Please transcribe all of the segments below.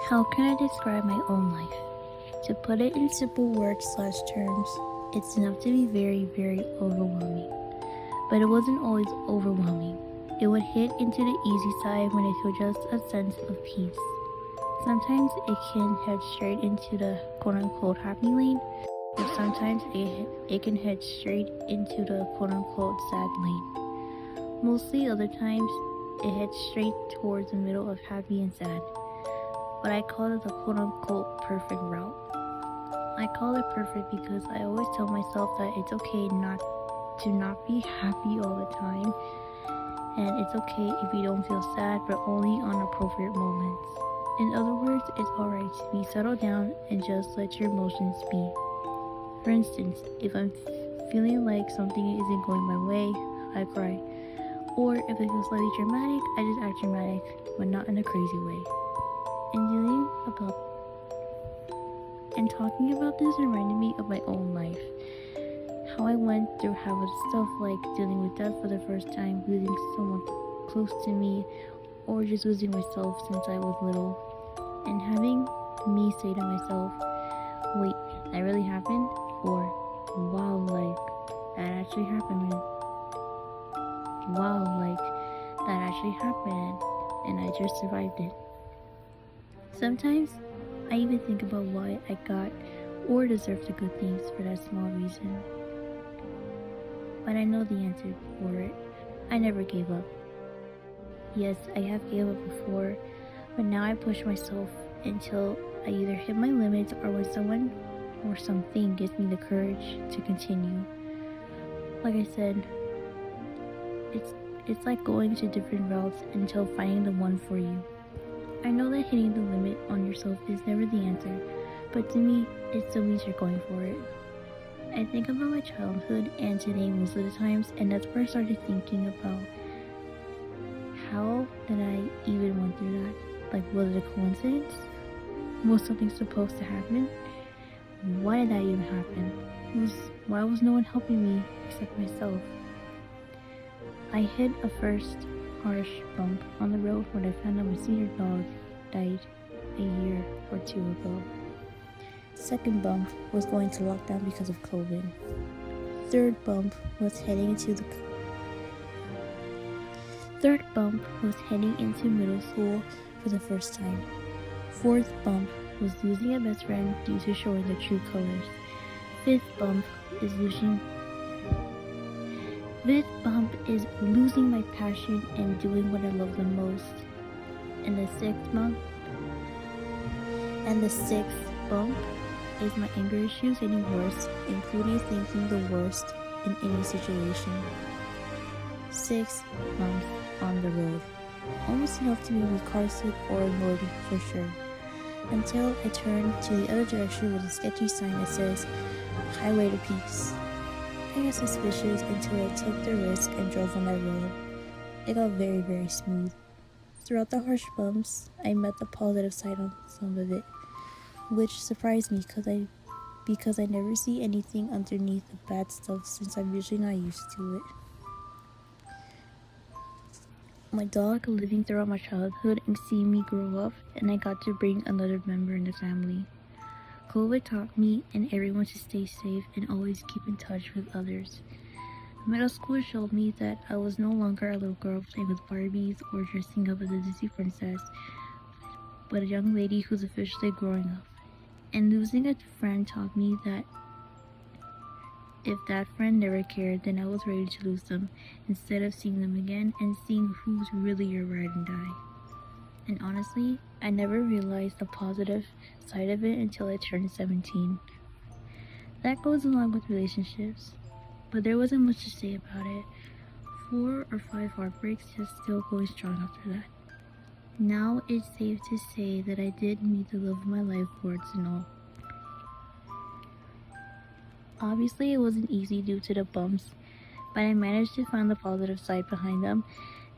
How can I describe my own life? To put it in simple words/terms, it's enough to be very, very overwhelming. But it wasn't always overwhelming. It would hit into the easy side when I feel just a sense of peace. Sometimes it can head straight into the quote-unquote happy lane, or sometimes it can head straight into the quote-unquote sad lane. Mostly other times, it heads straight towards the middle of happy and sad. But I call it the quote-unquote perfect route. I call it perfect because I always tell myself that it's okay to not be happy all the time, and it's okay if you don't feel sad, but only on appropriate moments. In other words, it's alright to be settled down and just let your emotions be. For instance, if I'm feeling like something isn't going my way, I cry. Or if I feel slightly dramatic, I just act dramatic, but not in a crazy way. And talking about this reminded me of my own life. How I went through habits, stuff like dealing with death for the first time, losing someone close to me, or just losing myself since I was little. And having me say to myself, wait, that really happened? Or, wow, like, that actually happened. Wow, like, that actually happened, and I just survived it. Sometimes, I even think about why I got or deserved the good things for that small reason. But I know the answer for it. I never gave up. Yes, I have gave up before, but now I push myself until I either hit my limits or when someone or something gives me the courage to continue. Like I said, it's like going to different routes until finding the one for you. I know that hitting the limit on yourself is never the answer, but to me, it still means you're going for it. I think about my childhood and today most of the times, and that's where I started thinking about how did I even went through that? Like, was it a coincidence? Was something supposed to happen? Why did that even happen? Why was no one helping me except myself? I hit a first harsh bump on the road when I found out my senior dog died a year or two ago. Second bump was going to lockdown because of COVID. Third bump was heading into middle school for the first time. Fourth bump was losing a best friend due to showing their true colors. Fifth bump is losing my passion and doing what I love the most. And the sixth bump is my anger issues getting worse, including thinking the worst in any situation. 6 months on the road. Almost enough to be car sick or annoyed for sure. Until I turned to the other direction with a sketchy sign that says, Highway to Peace. I got suspicious until I took the risk and drove on that road. It got very, very smooth. Throughout the harsh bumps, I met the positive side on some of it, which surprised me because I never see anything underneath the bad stuff since I'm usually not used to it. My dog living throughout my childhood and seeing me grow up, and I got to bring another member in the family. COVID taught me and everyone to stay safe and always keep in touch with others. Middle school showed me that I was no longer a little girl playing with Barbies or dressing up as a Disney princess, but a young lady who's officially growing up. And losing a friend taught me that if that friend never cared, then I was ready to lose them instead of seeing them again and seeing who's really your ride and die. And honestly, I never realized the positive side of it until I turned 17. That goes along with relationships, but there wasn't much to say about it. 4 or 5 heartbreaks, just still going strong after that. Now it's safe to say that I did meet the love of my life, warts and all. Obviously, it wasn't easy due to the bumps, but I managed to find the positive side behind them,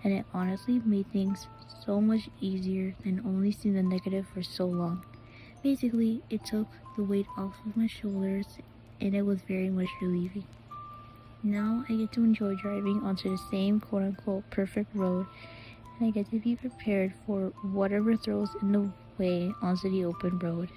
and it honestly made things so much easier than only seeing the negative for so long. Basically, it took the weight off of my shoulders, and it was very much relieving. Now I get to enjoy driving onto the same quote-unquote perfect road, and I get to be prepared for whatever throws in the way onto the open road.